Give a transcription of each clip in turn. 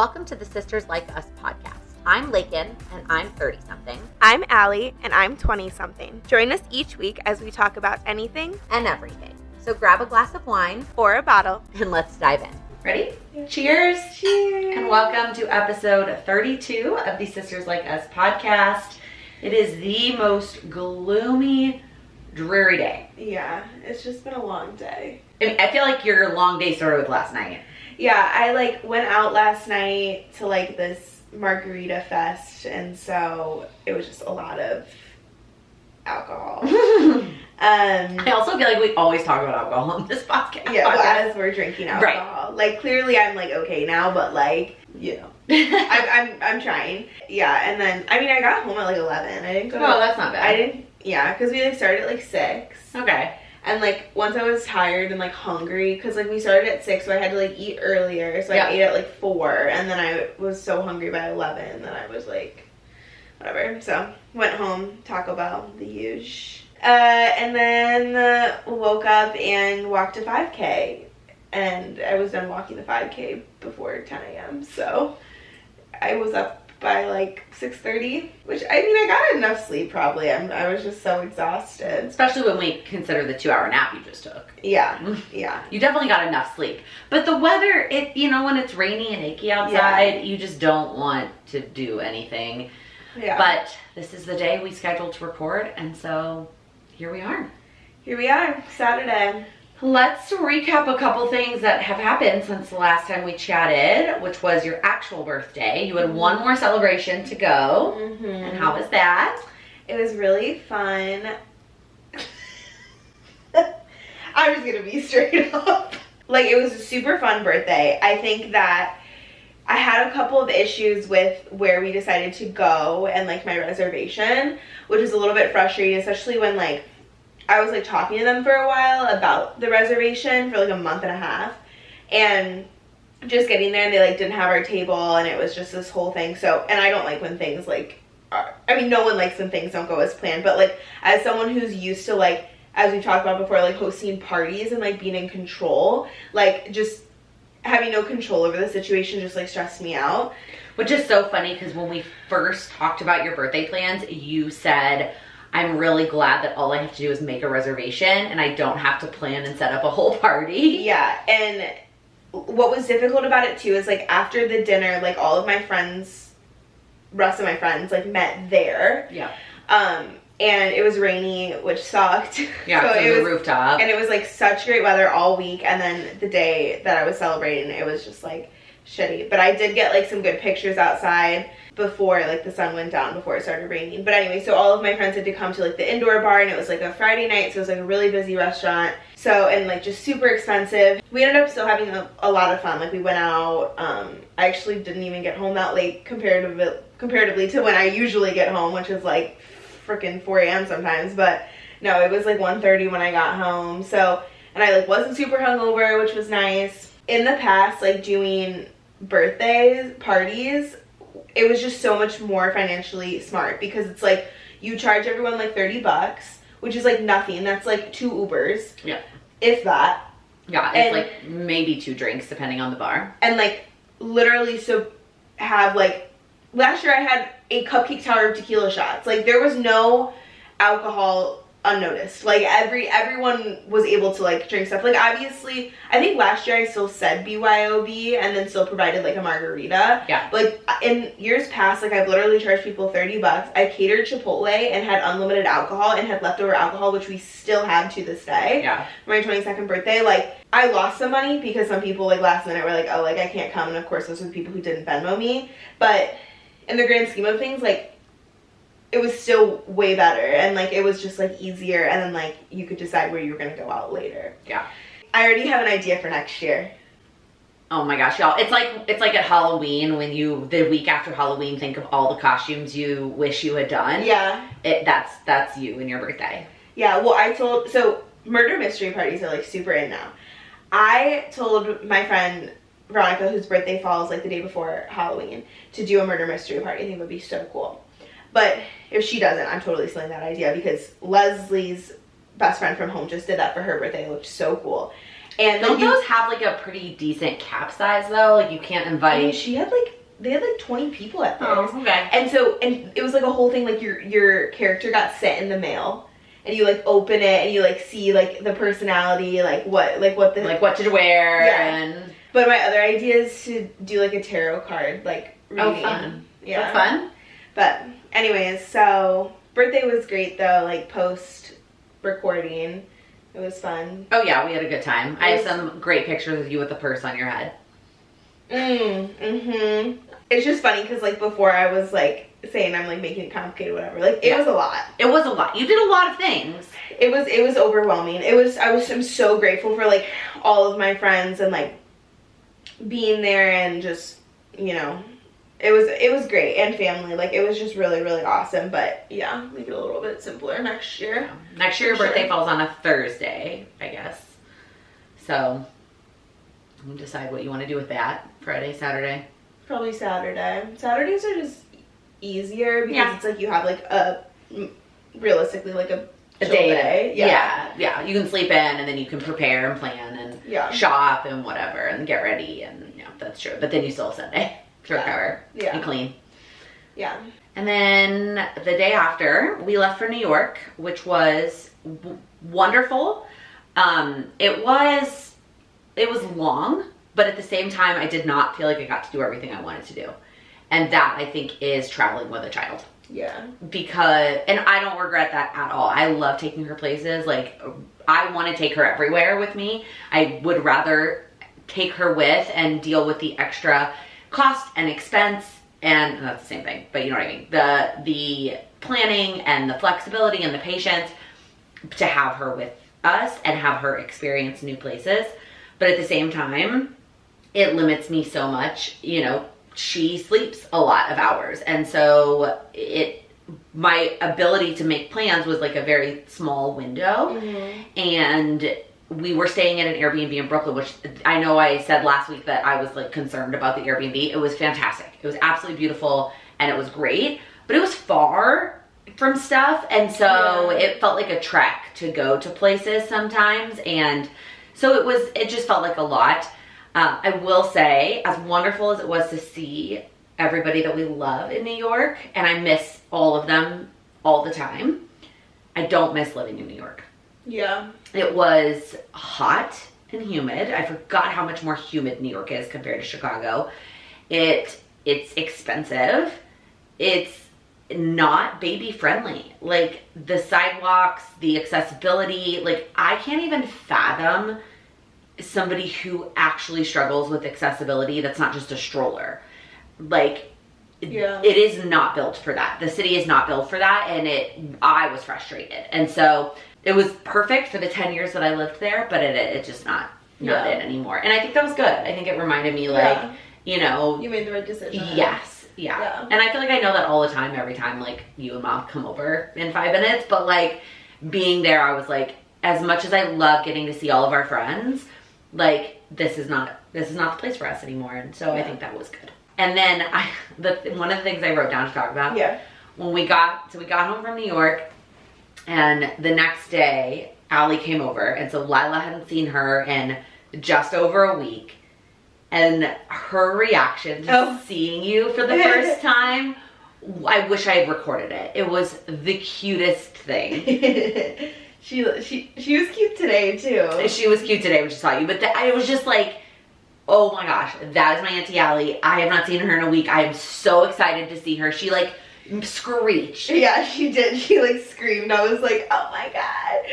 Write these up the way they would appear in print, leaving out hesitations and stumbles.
Welcome to the Sisters Like Us podcast. I'm Lakin, and I'm 30-something. I'm Allie, and I'm 20-something. Join us each week as we talk about anything And everything. So grab a glass of wine or a bottle. and let's dive in. Ready? Cheers! Cheers! And welcome to episode 32 of the Sisters Like Us podcast. It is the most gloomy, dreary day. Yeah, it's just been a long day. I feel like your long day started with last night. Yeah, I went out last night to this margarita fest, and so it was just a lot of alcohol. I also feel like we always talk about alcohol on this podcast. Yeah, well, as we're drinking alcohol. Right. Clearly I'm okay now, but I'm trying. Yeah, and then I got home at 11. I didn't go to that's not bad. I didn't because we started at 6. Okay. And once I was tired and hungry, because we started at 6, so I had to eat earlier. So I ate at 4, and then I was so hungry by 11 that I was whatever. So went home, Taco Bell, the huge. And then woke up and walked a 5K, and I was done walking the 5K before 10 a.m. So I was up by 6:30, which I got enough sleep probably. I was just so exhausted. Especially when we consider the 2-hour nap you just took. Yeah. You definitely got enough sleep. But the weather, when it's rainy and icky outside, you just don't want to do anything. Yeah. But this is the day we scheduled to record, and so here we are. Here we are, Saturday. Let's recap a couple things that have happened since the last time we chatted, which was your actual birthday. You had one more celebration to go. Mm-hmm. And how was that? It was really fun. I'm just gonna be straight up. It was a super fun birthday. I think that I had a couple of issues with where we decided to go and my reservation, which was a little bit frustrating, especially when I was talking to them for a while about the reservation for a month and a half, and just getting there and they didn't have our table, and it was just this whole thing. So, and I don't like when things no one likes when things don't go as planned, but as someone who's used to as we've talked about before, hosting parties and being in control, just having no control over the situation just stressed me out. Which is so funny because when we first talked about your birthday plans, you said, I'm really glad that all I have to do is make a reservation and I don't have to plan and set up a whole party. Yeah, and what was difficult about it too is after the dinner, all of my friends, rest of my friends, met there. Yeah. And it was rainy, which sucked. Yeah, so it was the rooftop. And it was such great weather all week, and then the day that I was celebrating, it was just shitty. But I did get some good pictures outside before the sun went down, before it started raining. But anyway, so all of my friends had to come to the indoor bar, and it was a Friday night, so it was a really busy restaurant. So, and just super expensive. We ended up still having a lot of fun. We went out. I actually didn't even get home that late comparatively to when I usually get home, which is freaking 4 a.m. sometimes. But no, it was 1:30 when I got home. So, and I wasn't super hungover, which was nice. In the past, doing birthdays, parties, it was just so much more financially smart, because it's you charge everyone $30, which is nothing. That's 2 Ubers. Yeah. If that. Yeah, it's maybe 2 drinks depending on the bar. And literally, so have last year I had a cupcake tower of tequila shots. There was no alcohol unnoticed. Everyone was able to drink stuff. Obviously, I think last year I still said BYOB and then still provided a margarita. Yeah. In years past, I've literally charged people $30. I catered Chipotle and had unlimited alcohol and had leftover alcohol, which we still have to this day. Yeah. For my 22nd birthday, I lost some money because some people last minute were oh, I can't come, and of course those were the people who didn't Venmo me. But in the grand scheme of things, it was still way better, and it was just easier, and then you could decide where you were gonna go out later. Yeah. I already have an idea for next year. Oh my gosh, y'all. It's like at Halloween when the week after Halloween, think of all the costumes you wish you had done. Yeah. That's you and your birthday. Yeah, well, so murder mystery parties are super in now. I told my friend Veronica, whose birthday falls the day before Halloween, to do a murder mystery party. I think it would be so cool. But if she doesn't, I'm totally stealing that idea, because Leslie's best friend from home just did that for her birthday. It looked so cool. And don't those have a pretty decent cap size though? You can't invite. She had they had like 20 people at theirs. Oh, okay. And it was like a whole thing, like your character got sent in the mail. And you like open it and you like see like the personality, like what to wear. Yeah. And But my other idea is to do like a tarot card like reading. fun. Yeah. That's fun. But anyways, so birthday was great though, like post recording. It was fun. Oh yeah, we had a good time. I have some great pictures of you with the purse on your head. It's just funny because like before I was like saying I'm like making it complicated, whatever. Like it was a lot. It was a lot. You did a lot of things. It was overwhelming. I'm so grateful for like all of my friends and like being there and just, you know, it was great, and family. Like it was just really, really awesome. But yeah, make it a little bit simpler next year. Next year your birthday falls on a Thursday, I guess. So you decide what you want to do with that. Friday, Saturday. Probably Saturday. Saturdays are just easier because it's like you have like realistically like a chill day. Yeah. You can sleep in and then you can prepare and plan and shop and whatever and get ready, and yeah, that's true. But then you still have Sunday to recover and clean. Yeah. And then the day after, we left for New York, which was wonderful. It was long, but at the same time, I did not feel like I got to do everything I wanted to do. And that, I think, is traveling with a child. Yeah. And I don't regret that at all. I love taking her places. Like, I want to take her everywhere with me. I would rather take her with and deal with the extra cost and expense, and that's the same thing, but you know what I mean. The planning and the flexibility and the patience to have her with us and have her experience new places. But at the same time, it limits me so much. You know, she sleeps a lot of hours, and so my ability to make plans was like a very small window. And we were staying at an Airbnb in Brooklyn, which I know I said last week that I was like concerned about the Airbnb. It was fantastic. It was absolutely beautiful and it was great, but it was far from stuff. And so it felt like a trek to go to places sometimes. And so it just felt like a lot. I will say, as wonderful as it was to see everybody that we love in New York, and I miss all of them all the time, I don't miss living in New York. Yeah. It was hot and humid. I forgot how much more humid New York is compared to Chicago. It's expensive. It's not baby friendly. Like the sidewalks, the accessibility, like I can't even fathom somebody who actually struggles with accessibility that's not just a stroller. Like it is not built for that. The city is not built for that, and I was frustrated. And so it was perfect for the 10 years that I lived there, but it's just not it anymore. And I think that was good. I think it reminded me, like, you know, you made the right decision. Yes. Yeah. And I feel like I know that all the time, every time, like, you and Mom come over in 5 minutes. But, like, being there, I was like, as much as I love getting to see all of our friends, like, this is not the place for us anymore. And so I think that was good. And then one of the things I wrote down to talk about, when we got home from New York, and the next day, Allie came over, and so Lila hadn't seen her in just over a week, and her reaction to seeing you for the first time, I wish I had recorded it. It was the cutest thing. She was cute today, too. She was cute today when she saw you, but it was just like, oh my gosh, that is my Auntie Allie. I have not seen her in a week. I am so excited to see her. She, like, screeched. Yeah, she did. She like screamed. I was like, oh my god.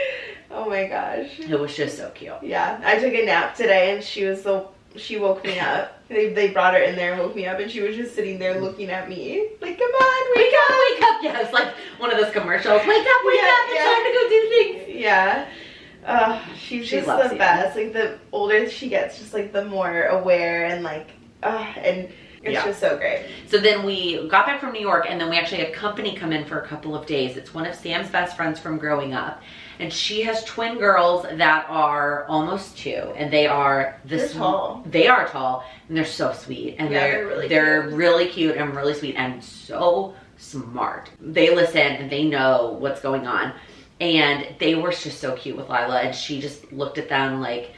Oh my gosh. It was just so cute. Yeah. I took a nap today and she woke me up. They brought her in there and woke me up, and she was just sitting there looking at me. Like, come on, wake up. Yeah, it's like one of those commercials. Wake up, it's time to go do things. Yeah. She's just the best. Like the older she gets, just like the more aware and like and it's just so great. So then we got back from New York, and then we actually had company come in for a couple of days. It's one of Sam's best friends from growing up, and she has twin girls that are almost 2, and they're tall. They are tall, and they're so sweet, and they're really cute and really sweet and so smart. They listen and they know what's going on, and they were just so cute with Lila, and she just looked at them like,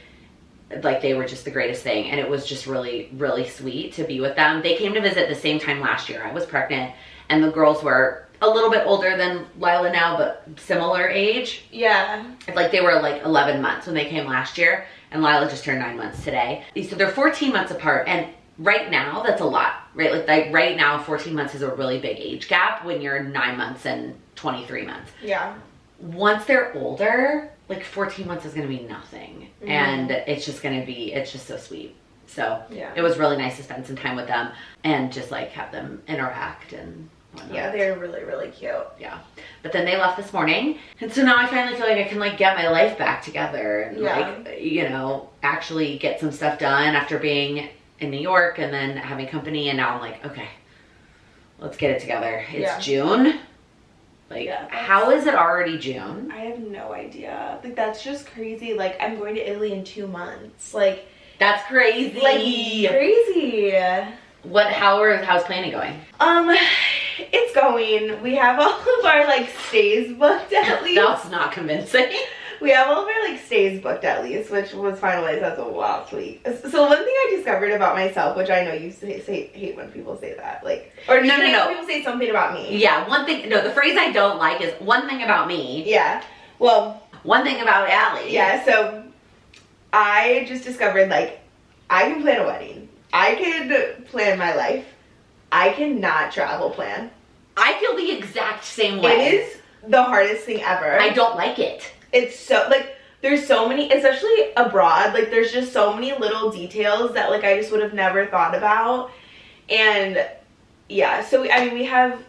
like they were just the greatest thing, and it was just really, really sweet to be with them. They came to visit the same time last year. I was pregnant, and the girls were a little bit older than Lila now, but similar age. Yeah. Like they were like 11 months when they came last year, and Lila just turned 9 months today. So they're 14 months apart, and right now that's a lot, right? Like right now 14 months is a really big age gap when you're 9 months and 23 months. Yeah. Once they're older, like 14 months is going to be nothing. And it's just so sweet. So it was really nice to spend some time with them and just like have them interact and whatnot. Yeah, they're really, really cute. Yeah. But then they left this morning. And so now I finally feel like I can like get my life back together and like, you know, actually get some stuff done after being in New York and then having company. And now I'm like, okay, let's get it together. It's June. Like, how is it already June? I have no idea. Like, that's just crazy. Like, I'm going to Italy in 2 months. Like, that's crazy. Like, crazy. How's planning going? It's going. We have all of our, like, stays booked at least. That's not convincing. We have all of our, like, stays booked at least, which was finalized as of last week. So one thing I discovered about myself, which I know you hate when people say that, like, or no. People say something about me. Yeah, the phrase I don't like is one thing about me. Yeah. Well, one thing about Allie. Yeah, so I just discovered, like, I can plan a wedding. I can plan my life. I cannot travel plan. I feel the exact same way. It is the hardest thing ever. I don't like it. It's so, like, there's so many, especially abroad, like, there's just so many little details that, like, I just would have never thought about. And, yeah, so, we have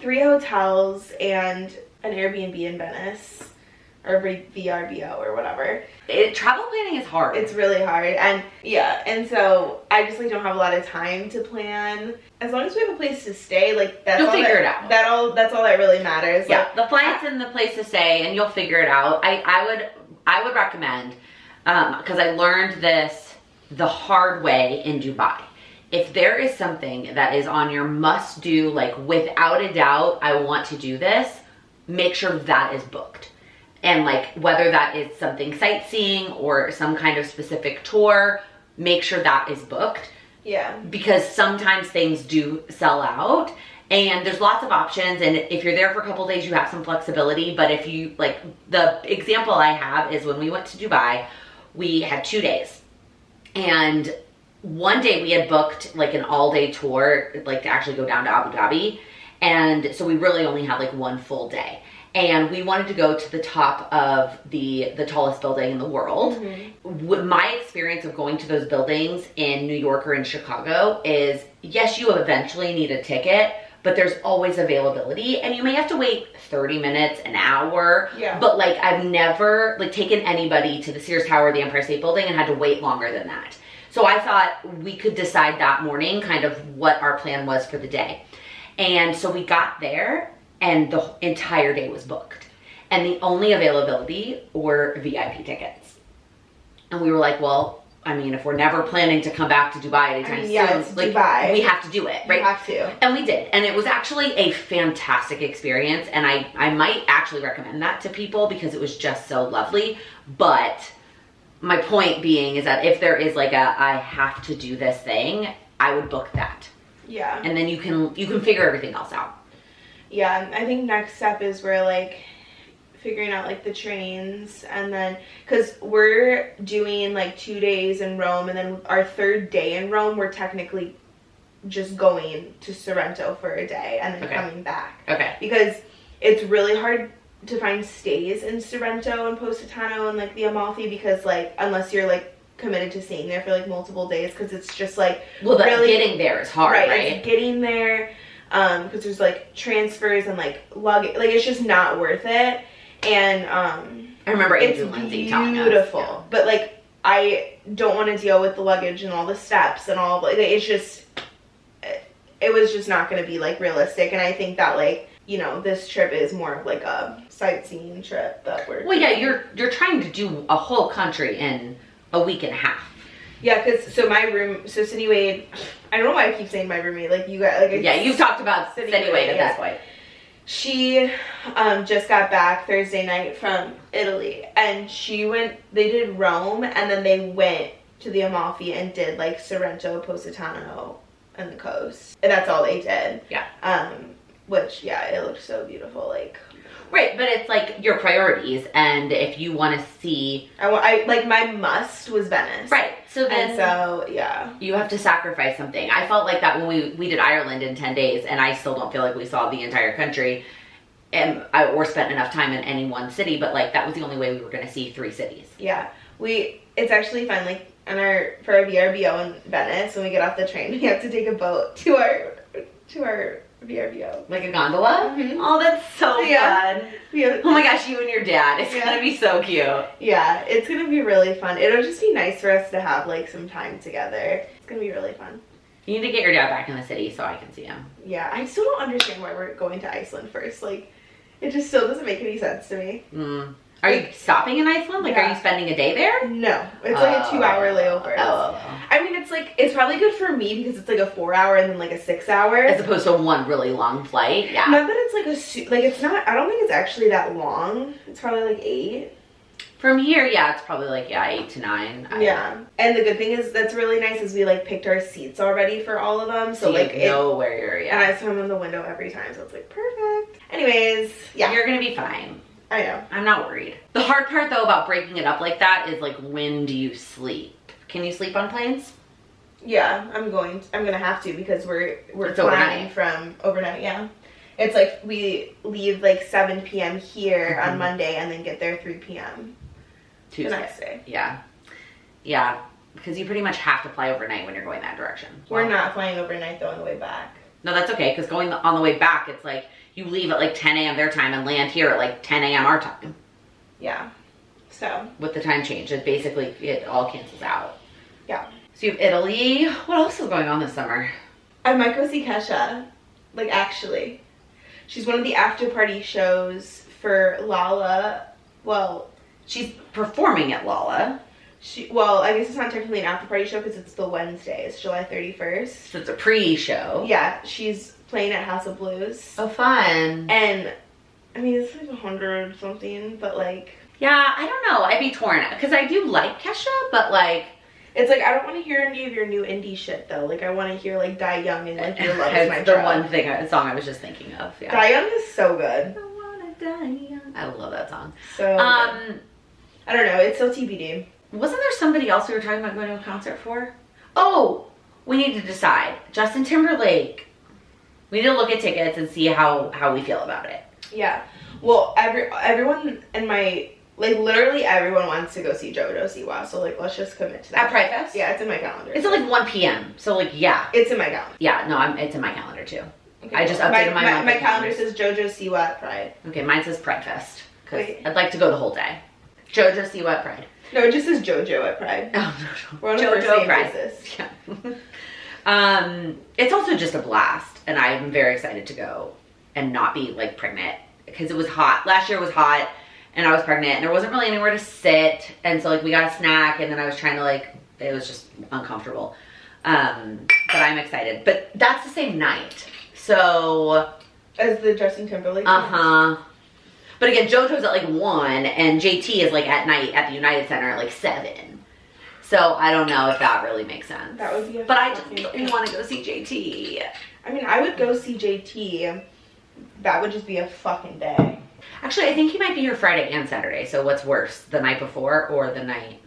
3 hotels and an Airbnb in Venice, or VRBO or whatever. Travel planning is hard. It's really hard, and, and so I just, like, don't have a lot of time to plan. As long as we have a place to stay, like, you'll figure it out. That's all that really matters. Yeah, like, the flights and the place to stay, and you'll figure it out. I would recommend, because I learned this the hard way in Dubai. If there is something that is on your must-do, like, without a doubt, I want to do this, make sure that is booked. And, like, whether that is something sightseeing or some kind of specific tour, make sure that is booked. Yeah. Because sometimes things do sell out, and there's lots of options, and if you're there for a couple days, you have some flexibility. But if you, like, the example I have is when we went to Dubai, we had 2 days. And one day we had booked, like, an all-day tour, like, to actually go down to Abu Dhabi. And so we really only had, like, 1 full day. And we wanted to go to the top of the tallest building in the world. My experience of going to those buildings in New York or in Chicago is, yes, you eventually need a ticket, but there's always availability, and you may have to wait 30 minutes, an hour. Yeah. But, like, I've never, like, taken anybody to the Sears Tower, the Empire State Building, and had to wait longer than that. So I thought we could decide that morning kind of what our plan was for the day. And so we got there, and the entire day was booked. And the only availability were VIP tickets. And we were like, well, I mean, if we're never planning to come back to Dubai anytime soon, like, Dubai. We have to do it, right? You have to. And we did. And it was actually a fantastic experience. And I might actually recommend that to people because it was just so lovely. But my point being is that if there is like I have to do this thing, I would book that. Yeah. And then you can figure everything else out. Yeah, I think next step is we're, like, figuring out, like, the trains, and then, because we're doing, like, 2 days in Rome, and then our 3rd day in Rome, we're technically just going to Sorrento for a day, and then coming back. Okay. Because it's really hard to find stays in Sorrento and Positano and, like, the Amalfi, because, like, unless you're, like, committed to staying there for, like, multiple days, because it's just, like, well, really, getting there is hard, right? It's getting there, because there's, like, transfers and, like, luggage, like, it's just not worth it. And I remember it's Lindsay telling us. beautiful, but, like, I don't want to deal with the luggage and all the steps and all, like, it's just, it was just not going to be, like, realistic. And I think that, like, you know, this trip is more of, like, a sightseeing trip that we're well, yeah, you're trying to do a whole country in a week and a half. Yeah, because, so Cindy Wade, I don't know why I keep saying my roommate, like, you got, like, yeah, you've talked about Cindy Wade at this point. She just got back Thursday night from Italy, and they did Rome, and then they went to the Amalfi and did like Sorrento, Positano, and the coast. And that's all they did. Yeah. Which, yeah, it looked so beautiful. Like, right, but it's like your priorities, and if you want to see, I like my must was Venice. Right. So then, and so yeah, you have to sacrifice something. I felt like that when we did Ireland in 10 days, and I still don't feel like we saw the entire country, or spent enough time in any one city. But like that was the only way we were going to see 3 cities. Yeah, it's actually fun. Like for our VRBO in Venice, when we get off the train, we have to take a boat to our VRBO. Like a gondola? Mm-hmm. Oh, that's so fun. Oh my gosh, you and your dad. It's gonna be so cute. Yeah, it's gonna be really fun. It'll just be nice for us to have like some time together. It's gonna be really fun. You need to get your dad back in the city so I can see him. Yeah, I still don't understand why we're going to Iceland first. Like, it just still doesn't make any sense to me. Are you stopping in Iceland? Like, are you spending a day there? No, it's like a 2-hour layover. I mean, it's probably good for me because it's like a 4-hour and then like a 6-hour. As opposed to one really long flight. Yeah. Not that it's like it's not. I don't think it's actually that long. It's probably like 8. From here, yeah, it's probably like 8 to 9. Yeah, and the good thing is that's really nice is we like picked our seats already for all of them, so like know where you're. Yeah. And I swim in the window every time, so it's like perfect. Anyways, yeah, you're gonna be fine. I know. I'm not worried. The hard part though about breaking it up like that is like, when do you sleep? Can you sleep on planes? Yeah, I'm gonna have to because we're it's flying from overnight. Yeah, it's like we leave like 7 p.m. here on Monday and then get there 3 p.m. Tuesday. The next day. Yeah, because you pretty much have to fly overnight when you're going that direction. We're not flying overnight though on the way back. No, that's okay, because going on the way back, it's like you leave at like 10 a.m. their time and land here at like 10 a.m. our time. Yeah. So. With the time change, it all cancels out. Yeah. So you have Italy. What else is going on this summer? I might go see Kesha. Like, actually. She's one of the after party shows for Lala. Well, she's performing at Lala. I guess it's not technically an after party show because it's the Wednesday. It's July 31st. So it's a pre-show. Yeah, she's playing at House of Blues. Oh, fun. And, I mean, it's like 100 something, but like... Yeah, I don't know. I'd be torn. Because I do like Kesha, but like... It's like, I don't want to hear any of your new indie shit, though. Like, I want to hear, like, Die Young and, like, Your Love Is My Drug. The song I was just thinking of. Yeah. Die Young is so good. I wanna die young. I love that song. So good. I don't know. It's still TBD. Wasn't there somebody else we were talking about going to a concert for? Oh, we need to decide. Justin Timberlake. We need to look at tickets and see how we feel about it. Yeah. Well, everyone in my... Like, literally everyone wants to go see JoJo Siwa, so, like, let's just commit to that. At Pride Fest? Yeah, it's in my calendar. It's at, like, 1 p.m., so, like, yeah. It's in my calendar. Yeah, no, it's in my calendar, too. Okay, I just updated my calendar says JoJo Siwa at Pride. Okay, mine says Pride Fest, because I'd like to go the whole day. JoJo Siwa at Pride. No, it just says JoJo at Pride. Oh, no. We're on a first name basis. Yeah. It's also just a blast, and I'm very excited to go and not be, like, pregnant, because it was hot. Last year was hot. And I was pregnant, and there wasn't really anywhere to sit, and so, like, we got a snack, and then I was trying to, like, it was just uncomfortable. But I'm excited. But that's the same night, so... As the Justin Timberlake? Uh-huh. But again, JoJo's at, like, 1, and JT is, like, at night at the United Center at, like, 7. So I don't know if that really makes sense. That would be But I just really want to go see JT. I mean, I would go see JT. That would just be a fucking day. Actually, I think he might be here Friday and Saturday, so what's worse, the night before or the night?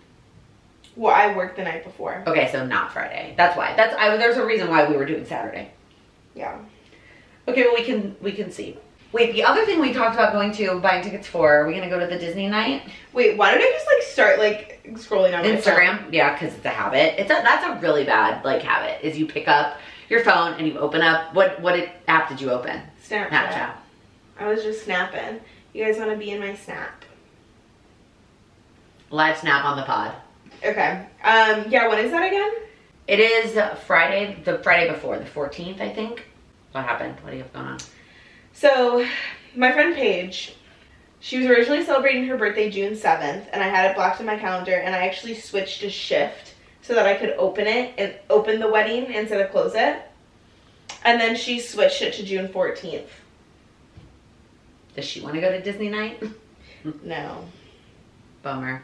Well, I worked the night before. Okay, so not Friday. That's why. There's a reason why we were doing Saturday. Yeah. Okay, well, we can see. Wait, the other thing we talked about buying tickets for, are we going to go to the Disney night? Wait, why did I just, like, start, like, scrolling on Instagram? Yeah, because it's a habit. That's a really bad, like, habit, is you pick up your phone and you open up, what app did you open? Snapchat. I was just snapping. You guys want to be in my snap? Live snap on the pod. Okay. Yeah, when is that again? It is Friday, the Friday before, the 14th, I think. What happened? What do you have going on? So, my friend Paige, she was originally celebrating her birthday June 7th, and I had it blocked in my calendar, and I actually switched to shift so that I could open the wedding instead of close it. And then she switched it to June 14th. Does she want to go to Disney night? No. Bummer.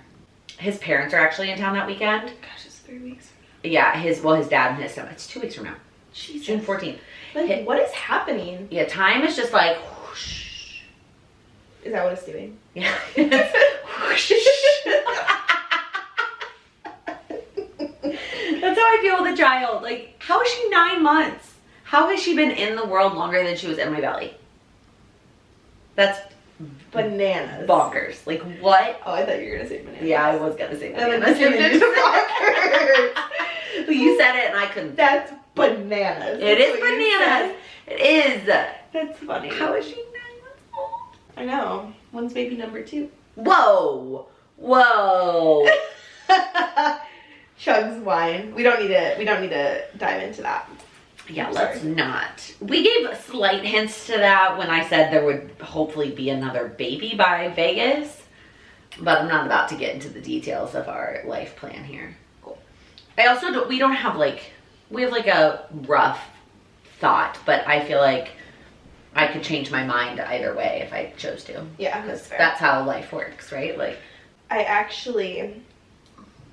His parents are actually in town that weekend. Gosh, it's 3 weeks. Yeah, his dad and his son. It's 2 weeks from now. Jesus. June 14th. Like, what is happening? Yeah, time is just like whoosh. Is that what it's doing? Yeah. That's how I feel with a child. Like, how is she 9 months? How has she been in the world longer than she was in my belly? That's bananas. Bonkers. Like, what? Oh, I thought you were gonna say bananas. Yeah, I was gonna say bananas. And then you bonkers. You said it and I couldn't. That's bananas. It is bananas. It is. That's funny. How is she 9 months old? I know. When's baby number 2? Whoa. Whoa. Chugs wine. We don't need to dive into that. Yeah, let's not. We gave slight hints to that when I said there would hopefully be another baby by Vegas, but I'm not about to get into the details of our life plan here. Cool. I also we have like a rough thought, but I feel like I could change my mind either way if I chose to. Yeah, that's fair. That's how life works, right? Like, I actually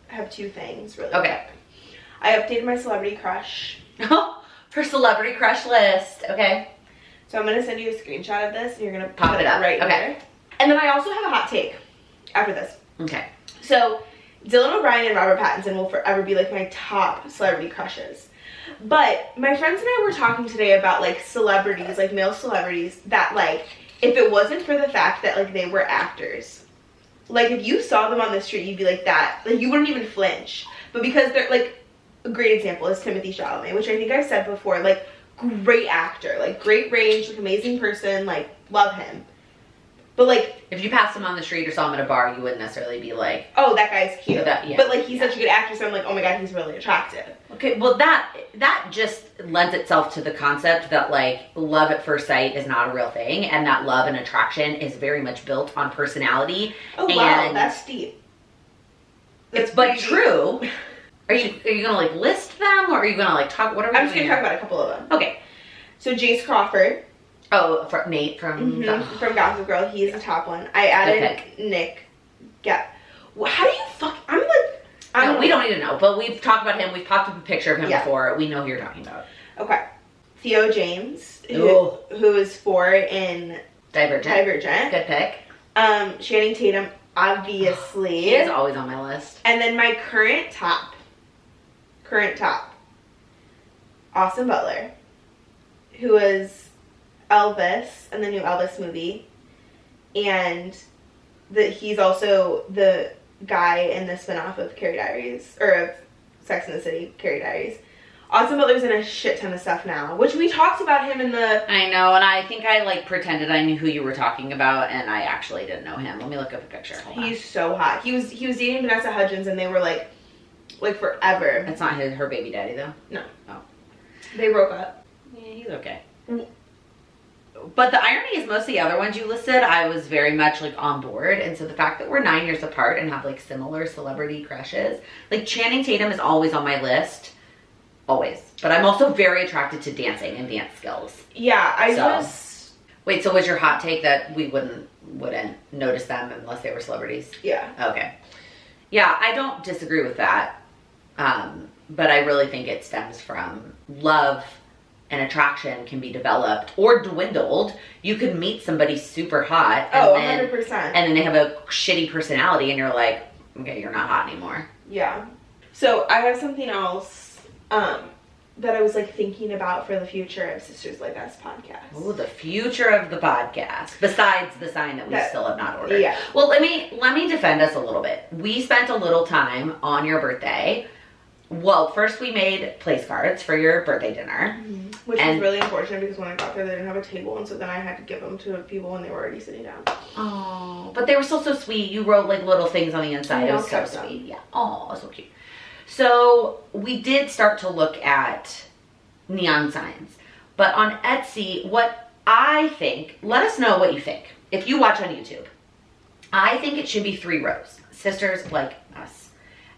have 2 things really. Okay. I updated my celebrity crush. Her celebrity crush list. Okay. So I'm gonna send you a screenshot of this, and you're gonna pop it up right here. And then I also have a hot take after this. Okay. So Dylan O'Brien and Robert Pattinson will forever be like my top celebrity crushes. But my friends and I were talking today about like celebrities, like male celebrities, that like if it wasn't for the fact that like they were actors, like if you saw them on the street, you'd be like that, like you wouldn't even flinch. But because they're like, a great example is Timothée Chalamet, which I think I've said before, like great actor, like great range, like amazing person, like love him. But like, if you passed him on the street or saw him at a bar, you wouldn't necessarily be like, oh, that guy's cute. Yeah. But like, he's such a good actor, so I'm like, oh my god, he's really attractive. Okay, well that just lends itself to the concept that like love at first sight is not a real thing, and that love and attraction is very much built on personality. Oh wow, that's deep. It's but true. Are you gonna like list them, or are you gonna like talk? What are we? I'm just gonna talk about a couple of them. Okay. So Jace Crawford. Oh, for Nate from from Gossip Girl. He's the top one. I added Nick. Yeah. How do you fuck? I'm like. No, we don't need to know, but we've talked about him. We've popped up a picture of him before. We know who you're talking about. Okay. Theo James, who is 4 in Divergent. Good pick. Channing Tatum, obviously. He is always on my list. And then my current top, Austin Butler, who is Elvis in the new Elvis movie, and he's also the guy in the spinoff of Carrie Diaries, or of Sex and the City, Carrie Diaries. Austin Butler's in a shit ton of stuff now, which we talked about him in the... I know, and I think I like pretended I knew who you were talking about, and I actually didn't know him. Let me look up a picture. He's so hot. He was dating Vanessa Hudgens, and they were like forever. That's not her baby daddy though. No. Oh. They broke up. Yeah, he's okay. But the irony is most of the other ones you listed, I was very much like on board. And so the fact that we're 9 years apart and have like similar celebrity crushes, like Channing Tatum is always on my list. Always. But I'm also very attracted to dancing and dance skills. Yeah, Wait, so was your hot take that we wouldn't notice them unless they were celebrities? Yeah. Okay. Yeah, I don't disagree with that. But I really think it stems from love and attraction can be developed or dwindled. You could meet somebody super hot. And 100%. And then they have a shitty personality and you're like, okay, you're not hot anymore. Yeah. So I have something else that I was like thinking about for the future of Sisters Like Us podcast. Oh, the future of the podcast. Besides the sign that we still have not ordered. Yeah. Well, let me defend us a little bit. We spent a little time on your birthday. Well, first we made place cards for your birthday dinner. Which was really unfortunate because when I got there, they didn't have a table, and so then I had to give them to people when they were already sitting down. Oh, but they were still so sweet. You wrote like little things on the inside. It was so sweet. Yeah. Oh, so cute. So we did start to look at neon signs. But on Etsy, what I think, let us know what you think. If you watch on YouTube, I think it should be 3 rows. Sisters Like Us.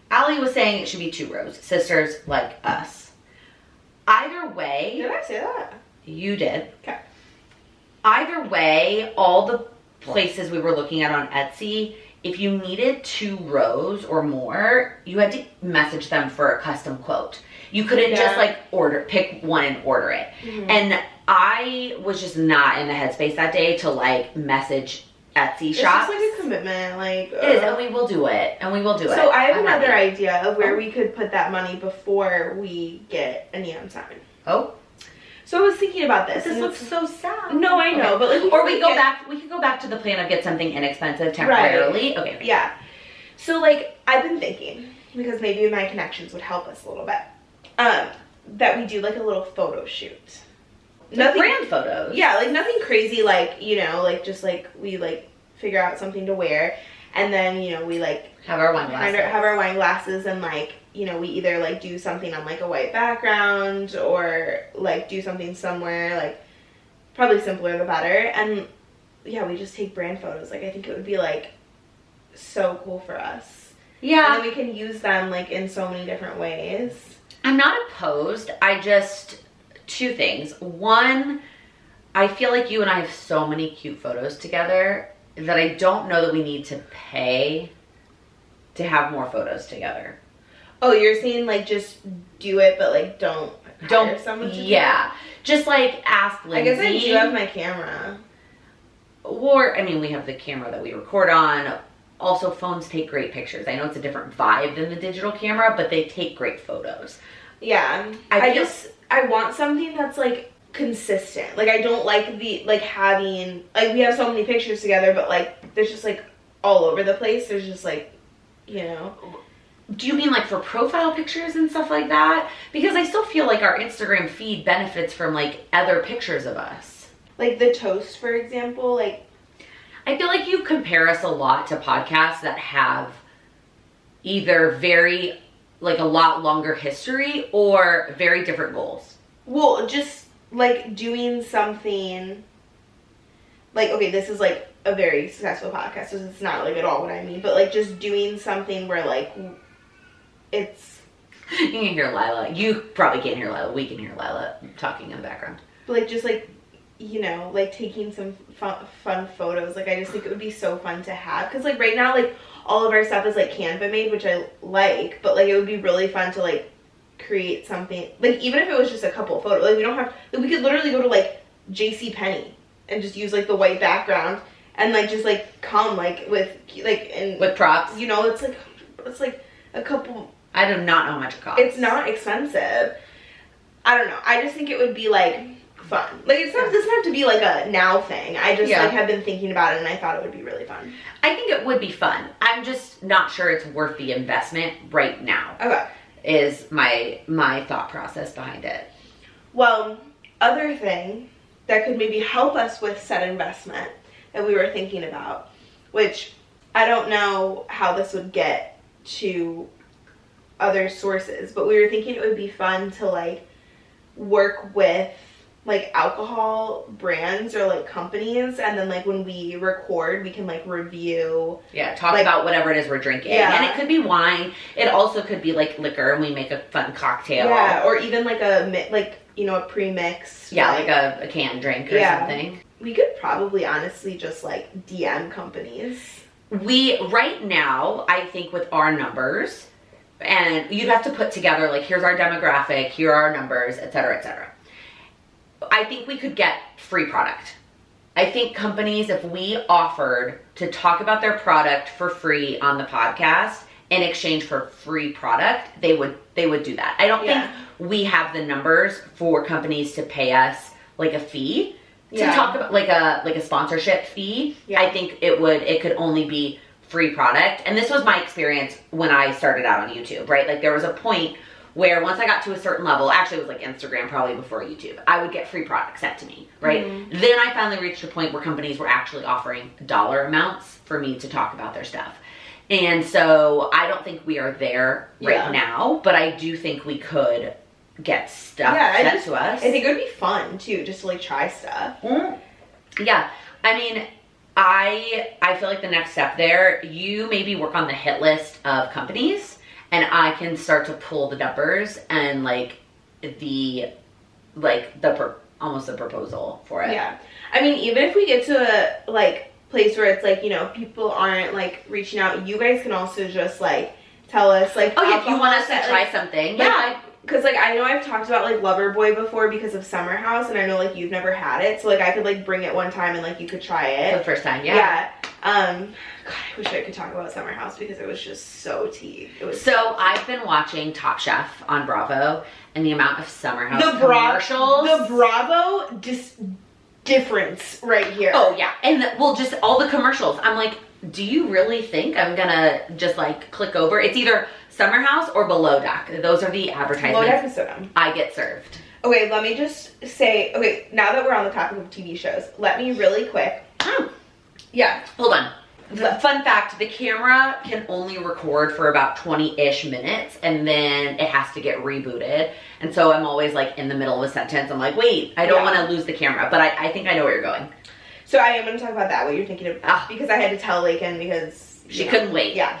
Allie was saying it should be 2 rows. Sisters Like Us. Either way... Did I say that? You did. Okay. Either way, all the places we were looking at on Etsy, if you needed 2 rows or more, you had to message them for a custom quote. You couldn't just like pick one and order it. Mm-hmm. And I was just not in the headspace that day to like message Etsy shops. It's just like a commitment, like it is, and we will do it. So I have another idea of where we could put that money before we get a neon sign. Oh. So I was thinking about this. This looks so sad. No, I know, but like, we could go back to the plan of get something inexpensive temporarily. Right. Okay. Yeah. So like I've been thinking, because maybe my connections would help us a little bit, that we do like a little photo shoot. Nothing brand photos. Yeah, like nothing crazy, like, you know, like just like we like figure out something to wear, and then, you know, we like have our wine glasses and like, you know, we either like do something on like a white background or like do something somewhere, like probably simpler the better. And yeah, we just take brand photos. Like I think it would be like so cool for us. Yeah. And then we can use them like in so many different ways. I'm not opposed. I just, 2 things. One, I feel like you and I have so many cute photos together that I don't know that we need to pay to have more photos together. Oh, you're saying like just do it, but like don't hire someone to do it? Just like ask Lindsay. I guess I do have my camera. Or, I mean, we have the camera that we record on. Also, phones take great pictures. I know it's a different vibe than the digital camera, but they take great photos. Yeah. I want something that's like consistent. Like I don't like the like having like we have so many pictures together, but like there's just like all over the place. There's just like, you know. Do you mean like for profile pictures and stuff like that? Because I still feel like our Instagram feed benefits from like other pictures of us. Like the toast, for example, like. I feel like you compare us a lot to podcasts that have either very, like a lot longer history or very different goals. Well, just like doing something like, okay, this is like a very successful podcast, so it's not like at all what I mean, but like just doing something where like it's. You can hear Lila. You probably can't hear Lila. We can hear Lila talking in the background. But like just like, you know, like taking some fun photos. Like I just think it would be so fun to have. Because like right now, like all of our stuff is like Canva made, which I like. But like it would be really fun to like create something. Like even if it was just a couple of photos. Like we don't have, like we could literally go to like JCPenney and just use like the white background. And like just like come like with like and with props. You know, it's like a couple. I do not know how much it costs. It's not expensive. I don't know. I just think it would be like fun. Like it doesn't have to be like a now thing. I just like have been thinking about it and I thought it would be really fun. I think it would be fun. I'm just not sure it's worth the investment right now. Okay. Is my thought process behind it. Well, other thing that could maybe help us with said investment that we were thinking about, which I don't know how this would get to other sources, but we were thinking it would be fun to like work with like alcohol brands or like companies, and then like when we record we can like review, talk like, about whatever it is we're drinking. And it could be wine, it also could be like liquor and we make a fun cocktail, or even like a you know, a pre-mix, like a canned drink or something. We could probably honestly just like DM companies. We right now, I think with our numbers, and you'd have to put together like here's our demographic, here are our numbers, etc., etc. I think we could get free product. I think companies, if we offered to talk about their product for free on the podcast in exchange for free product, they would do that. I don't think we have the numbers for companies to pay us like a fee to talk about like a sponsorship fee. I think it could only be free product. And this was my experience when I started out on YouTube, right? Like there was a point where once I got to a certain level, actually it was like Instagram probably before YouTube, I would get free products sent to me, right? Mm-hmm. Then I finally reached a point where companies were actually offering dollar amounts for me to talk about their stuff. And so I don't think we are there right now, but I do think we could get stuff sent to us. I think it would be fun too, just to like try stuff. Mm-hmm. Yeah, I mean, I feel like the next step there, you maybe work on the hit list of companies, and I can start to pull the numbers and almost the proposal for it. Yeah, I mean, even if we get to like place where it's like, you know, people aren't like reaching out, you guys can also just like tell us like, oh yeah, if you want us to try something, yeah. Because like I know I've talked about like Loverboy before because of Summer House, and I know like you've never had it, so like I could like bring it one time and like you could try it for the first time. Yeah. God, I wish I could talk about Summer House because it was just so tea. It was so I've been watching Top Chef on Bravo, and the amount of Summer House commercials. The Bravo difference right here. Oh yeah, and just all the commercials. I'm like, do you really think I'm gonna just like click over? It's either Summer House or Below Deck. Those are the advertisements Below Deck is so dumb. I get served. Okay, let me just say, okay, now that we're on the topic of TV shows, let me really quick. Yeah. Hold on. Fun fact, the camera can only record for about 20-ish minutes, and then it has to get rebooted. And so I'm always like in the middle of a sentence. I'm like, wait, I don't want to lose the camera, but I think I know where you're going. So I am going to talk about that, what you're thinking of, because I had to tell Lakin because she couldn't wait. Yeah.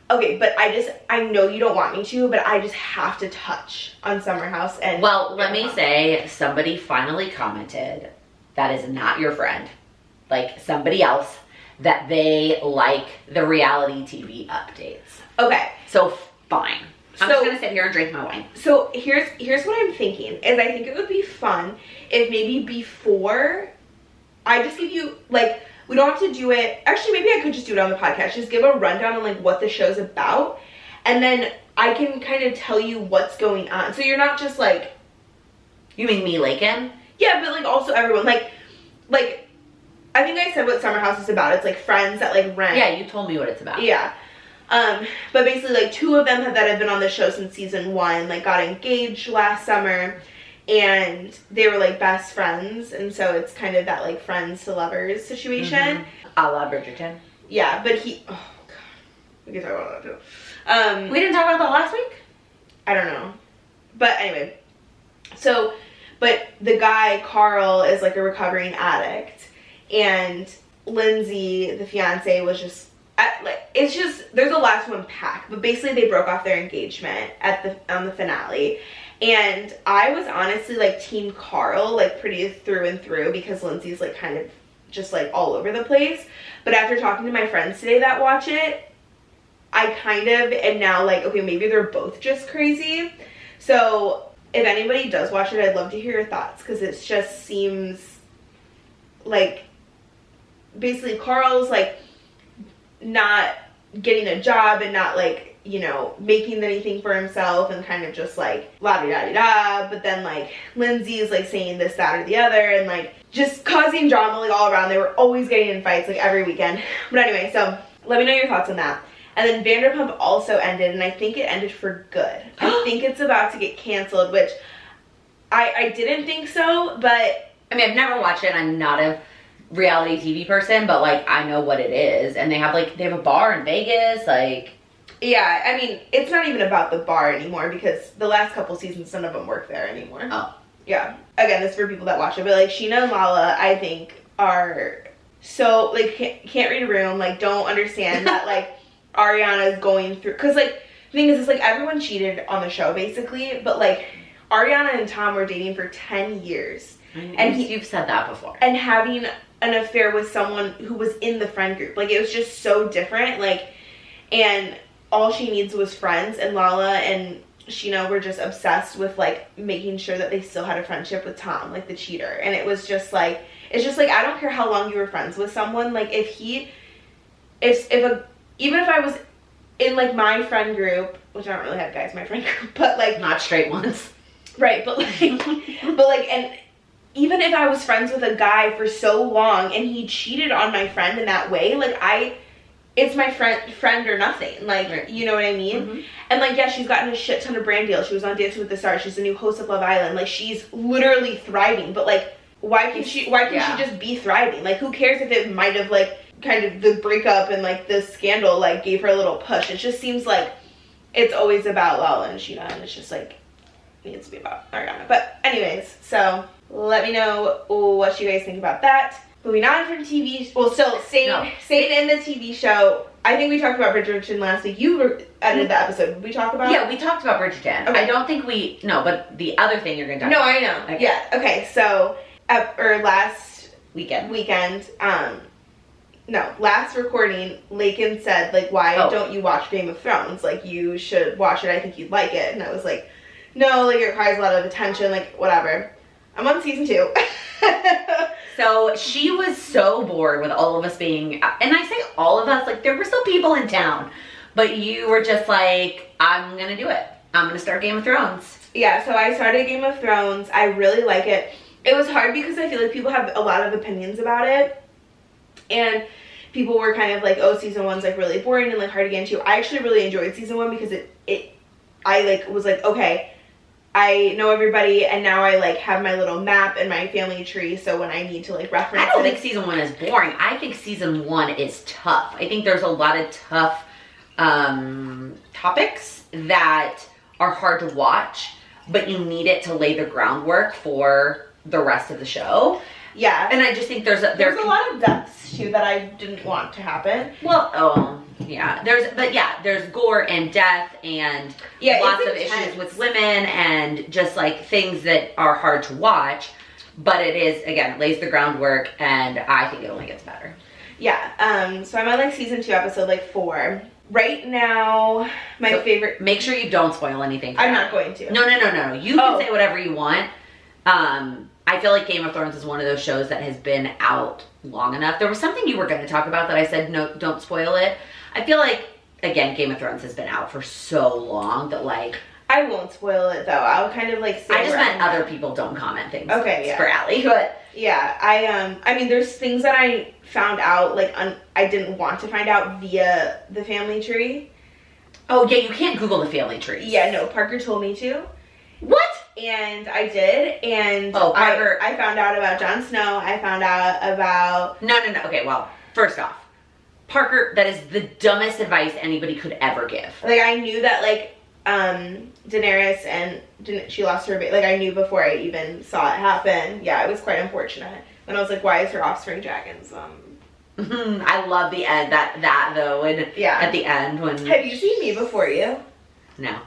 Okay, but I know you don't want me to, but I just have to touch on Summer House. And well, let me say, somebody finally commented that is not your friend, like somebody else, that they like the reality TV updates. Okay. So fine. I'm just gonna sit here and drink my wine. So here's what I'm thinking, is I think it would be fun if maybe before I just give you like, we don't have to do it. Actually, maybe I could just do it on the podcast. Just give a rundown on like what the show's about. And then I can kind of tell you what's going on. So you're not just like... You mean me, Lakin? Yeah, but like also everyone. Like I think I said what Summer House is about. It's like friends that like rent. Yeah, you told me what it's about. Yeah. But basically like 2 of them that have been on the show since season 1 like got engaged last summer. And they were like best friends, and so it's kind of that like friends to lovers situation. Mm-hmm. A la Bridgerton. Yeah, but oh god, we can talk about that too. We didn't talk about that last week? I don't know, but anyway, so but the guy Carl is like a recovering addict, and Lindsay, the fiance, was just it's just there's a lot to unpack. But basically, they broke off their engagement on the finale. And I was honestly like team Carl, like pretty through and through, because Lindsay's like kind of just like all over the place. But after talking to my friends today that watch it, I kind of am now like, okay, maybe they're both just crazy. So if anybody does watch it, I'd love to hear your thoughts, because it just seems like basically Carl's like not getting a job and not like, you know, making anything for himself, and kind of just like la-di-da-di-da, but then like Lindsay is like saying this, that, or the other, and like just causing drama like all around. They were always getting in fights like every weekend. But anyway, so let me know your thoughts on that. And then Vanderpump also ended, and I think it ended for good. I think it's about to get canceled, which I didn't think so, but I mean, I've never watched it. I'm not a reality TV person, but like I know what it is, and they have a bar in Vegas, like. Yeah, I mean, it's not even about the bar anymore, because the last couple seasons, none of them work there anymore. Oh. Yeah. Again, this is for people that watch it, but like Sheena and Lala, I think, are so, like, can't read a room, like, don't understand that, like, Ariana is going through, because, like, the thing is, it's like everyone cheated on the show, basically, but, like, Ariana and Tom were dating for 10 years. And you've said that before. And having an affair with someone who was in the friend group. Like, it was just so different, like, and all she needs was friends, and Lala and Sheena were just obsessed with like making sure that they still had a friendship with Tom, like the cheater. And it was just like, it's just like, I don't care how long you were friends with someone, like even if I was in like my friend group, which I don't really have guys in my friend group, but like not straight ones, right? But like and even if I was friends with a guy for so long and he cheated on my friend in that way, like it's my friend or nothing. Like, right. You know what I mean? Mm-hmm. And like, yeah, she's gotten a shit ton of brand deals. She was on Dancing with the Stars. She's the new host of Love Island. Like, she's literally thriving. But like, why can she just be thriving? Like, who cares if it might have like kind of the breakup and like the scandal like gave her a little push? It just seems like it's always about Lala and Sheena, and it's just like it needs to be about Ariana. But anyways, so let me know what you guys think about that. Moving on from TV, well, still staying in the TV show. I think we talked about Bridgerton last week. You edited the episode. Did we talk about? Yeah, we talked about Bridgerton. Okay. I don't think but the other thing you're going to talk about. No, I know. Okay. Yeah, okay, so, last weekend, last recording, Lakin said, like, why don't you watch Game of Thrones? Like, you should watch it. I think you'd like it. And I was like, no, like, it requires a lot of attention. Like, whatever. I'm on season 2. So she was so bored with all of us being, and I say all of us, like, there were still people in town, but you were just like, I'm gonna do it. I'm gonna start Game of Thrones. Yeah, so I started Game of Thrones. I really like it. It was hard because I feel like people have a lot of opinions about it. And people were kind of like, oh, season 1's like really boring and like hard to get into. I actually really enjoyed season 1 because I like was like, okay, I know everybody, and now I like have my little map and my family tree, so when I need to like reference I don't think season 1 is boring. I think season 1 is tough. I think there's a lot of tough topics that are hard to watch, but you need it to lay the groundwork for the rest of the show. Yeah. And I just think there's a lot of deaths too that I didn't want to happen. Well, yeah. There's gore and death and lots of issues with women and just like things that are hard to watch. But it is, again, it lays the groundwork, and I think it only gets better. Yeah. So I'm on like season 2, episode like 4. Right now, my favorite. Make sure you don't spoil anything. I'm not going to. No. You can say whatever you want. I feel like Game of Thrones is one of those shows that has been out long enough. There was something you were going to talk about that I said, no, don't spoil it. I feel like, again, Game of Thrones has been out for so long that, like... I won't spoil it, though. I'll kind of, like, say... I just meant other people don't comment things. Okay, yeah. For Allie, but... Yeah, I mean, there's things that I found out, like, I didn't want to find out via the family tree. Oh, yeah, you can't Google the family tree. Yeah, no, Parker told me to. What? And I did, and Parker. I found out about Jon Snow. I found out about... No. Okay, well, first off, Parker, that is the dumbest advice anybody could ever give. Like, I knew that, like, Daenerys and she lost her baby. Like, I knew before I even saw it happen. Yeah, it was quite unfortunate. And I was like, why is her offspring dragons? I love the end, that though, and at the end when... Have you seen Me Before You? No.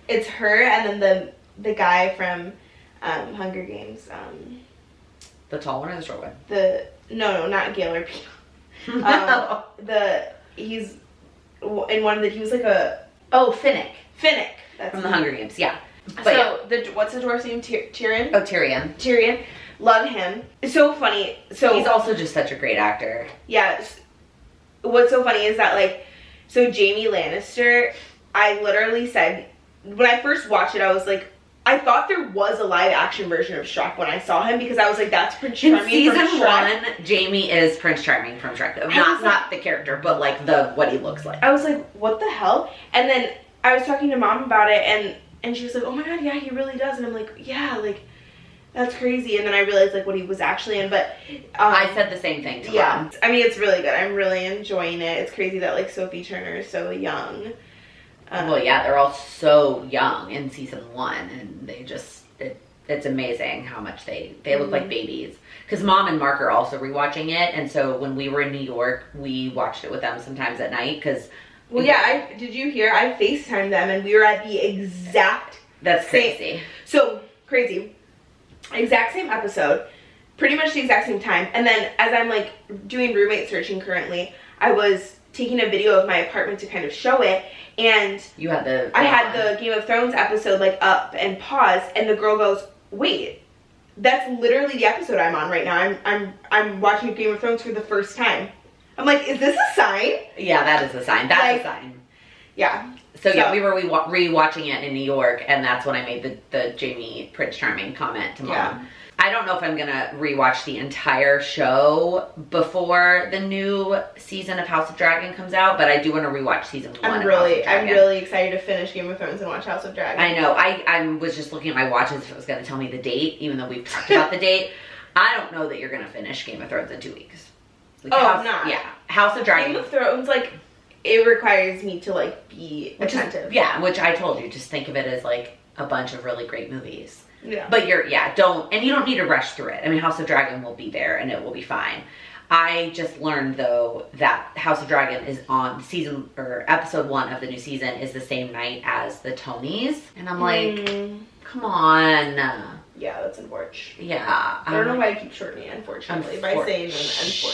It's her and then the guy from Hunger Games. The tall one or the short one? No, not Gaylor Peel. He's in one of the, he was like Finnick. That's from the Hunger Games, yeah. But what's the dwarf's name? Tyrion? Oh, Tyrion. Tyrion. Love him. It's so funny. So he's also just such a great actor. Yeah. What's so funny is that, like, so Jaime Lannister, I literally said, when I first watched it, I was like, I thought there was a live action version of Shrek when I saw him, because I was like, that's Prince Charming from Shrek. In season 1, Jaime is Prince Charming from Shrek. Not the character, but like what he looks like. I was like, what the hell? And then I was talking to Mom about it, and she was like, oh my god, yeah, he really does. And I'm like, yeah, like, that's crazy. And then I realized like what he was actually in, but I said the same thing to Mom. I mean, it's really good. I'm really enjoying it. It's crazy that like Sophie Turner is so young. Well, yeah, they're all so young in season 1, and they just, it's amazing how much they look like babies. Because Mom and Mark are also rewatching it, and so when we were in New York, we watched it with them sometimes at night, because... Well, yeah, did you hear? I FaceTimed them, and we were at the exact... That's crazy. So, crazy. Exact same episode, pretty much the exact same time, and then as I'm, like, doing roommate searching currently, I was taking a video of my apartment to kind of show it, and I had the Game of Thrones episode like up and paused, and the girl goes, wait, that's literally the episode I'm on right now. I'm watching Game of Thrones for the first time. I'm like, is this a sign? Yeah, that is a sign. That's a sign. Yeah. So yeah, we were rewatching it in New York, and that's when I made the Jaime Prince Charming comment to Mom. Yeah. I don't know if I'm gonna rewatch the entire show before the new season of House of Dragon comes out, but I do want to rewatch season 1. I'm really excited to finish Game of Thrones and watch House of Dragon. I know. I was just looking at my watches if it was gonna tell me the date, even though we've talked about the date. I don't know that you're gonna finish Game of Thrones in 2 weeks. Like I'm not. Yeah, House of Dragon. Game of Thrones, like, it requires me to like be attentive. Which I told you. Just think of it as like a bunch of really great movies. Yeah. But you don't need to rush through it. I mean, House of Dragon will be there and it will be fine. I just learned though that House of Dragon is on episode 1 of the new season is the same night as the Tonys. And I'm like, come on. Yeah, that's unfortunate. Yeah. I don't know why I keep shortening it, unfortunately, by saying unfortunately.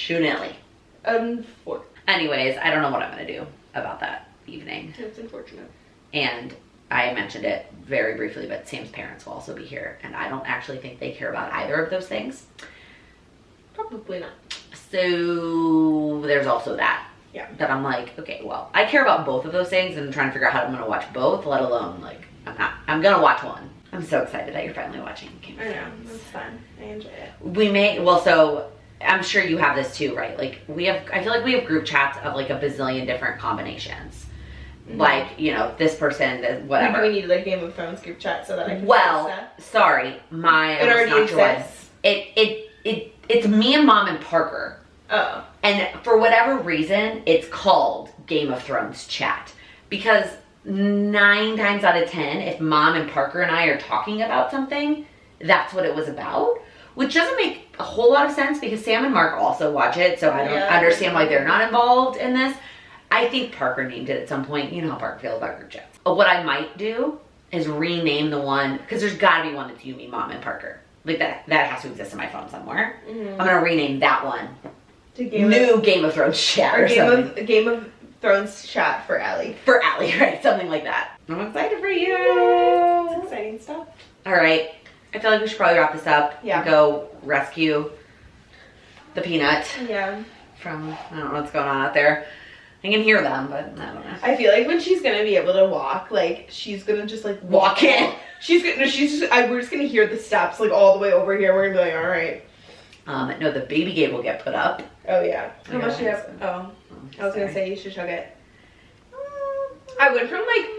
Unfortunately. Anyways, I don't know what I'm gonna do about that evening. It's unfortunate. And I mentioned it very briefly, but Sam's parents will also be here, and I don't actually think they care about either of those things. Probably not. So there's also that. Yeah. That I'm like, okay, well, I care about both of those things, and I'm trying to figure out how I'm gonna watch both, let alone like I'm gonna watch one. I'm so excited that you're finally watching Game of Thrones. I know, it's fun. I enjoy it. So I'm sure you have this too, right? Like I feel like we have group chats of like a bazillion different combinations. Mm-hmm. Like, you know, this person, whatever. We need like Game of Thrones group chat so that I can. Well, sorry, it already exists. It's me and Mom and Parker. Oh. And for whatever reason, it's called Game of Thrones chat because 9 times out of 10, if Mom and Parker and I are talking about something, that's what it was about. Which doesn't make a whole lot of sense because Sam and Mark also watch it, so I don't understand why they're not involved in this. I think Parker named it at some point. You know how Parker feels about group chats. What I might do is rename the one, because there's gotta be one that's you, me, Mom, and Parker. Like that has to exist in my phone somewhere. Mm-hmm. I'm gonna rename that one to Game of Thrones chat or something. Game of Thrones chat for Allie. For Allie, right? Something like that. I'm excited for you. It's exciting stuff. All right. I feel like we should probably wrap this up. Yeah. And go rescue the peanut. Yeah. From, I don't know what's going on out there. I can hear them, but I don't know. I feel like when she's gonna be able to walk, like she's gonna just like walk in. We're just gonna hear the steps like all the way over here. We're gonna be like, all right. No, the baby gate will get put up. Oh yeah. How much do you have? Oh, I was gonna say you should chug it. I went from like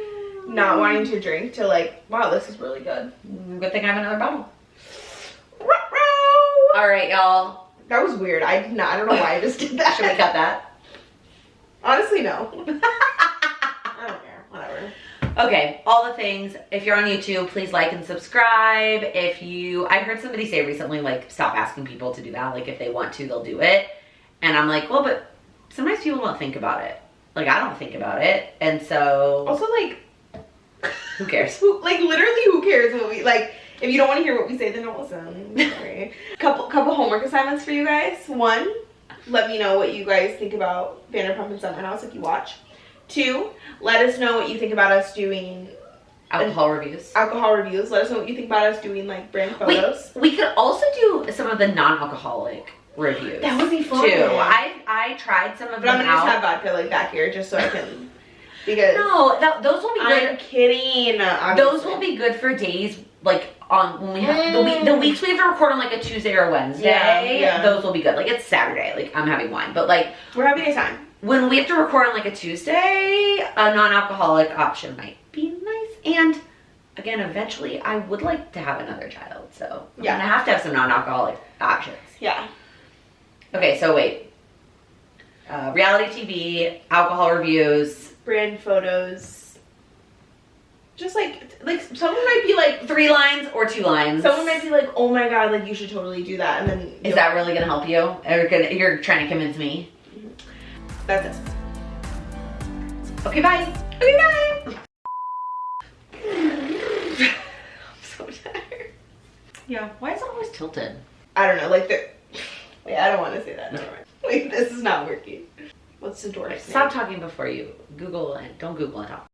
not wanting to drink to like, wow, this is really good. Good thing I have another bottle. All right, y'all. That was weird. I don't know why I just did that. Should we cut that? Honestly, no. I don't care. Whatever. Okay, all the things. If you're on YouTube, please like and subscribe. I heard somebody say recently, like, stop asking people to do that. Like, if they want to, they'll do it. And I'm like, well, but sometimes people don't think about it. Like, I don't think about it. And so... Also, like... Who cares? Literally, who cares what we... Like, if you don't want to hear what we say, then don't listen. Sorry. couple homework assignments for you guys. 1, let me know what you guys think about Vanderpump and Summer House if you watch. 2, let us know what you think about us doing... Alcohol reviews. Let us know what you think about us doing, like, brand photos. We could also do some of the non-alcoholic reviews. That would be fun. Too. I tried some of them out. But I'm gonna just have vodka, like, back here just so I can... Because... No, those will be good. I'm kidding. Obviously. Those will be good for days, like, on when we have... The weeks we have to record on, like, a Tuesday or Wednesday, yeah. Those will be good. Like, it's Saturday. Like, I'm having wine. But, like... We're having a time. When we have to record on, like, a Tuesday, a non-alcoholic option might be nice. And, again, eventually, I would like to have another child. So, I'm gonna have to have some non-alcoholic options. Yeah. Okay, so wait. Reality TV, alcohol reviews. Brand photos. Just like someone might be like 3 lines or 2 lines. Someone might be like, oh my god, like you should totally do that. And then is that really gonna help you? Or you're trying to convince me? That's it. Okay, bye. Okay, bye. I'm so tired. Yeah, why is it always tilted? I don't know, like wait, I don't want to say that. Never mind. Wait, this is not working. What's the door? Stop talking before you Google and don't Google and talk.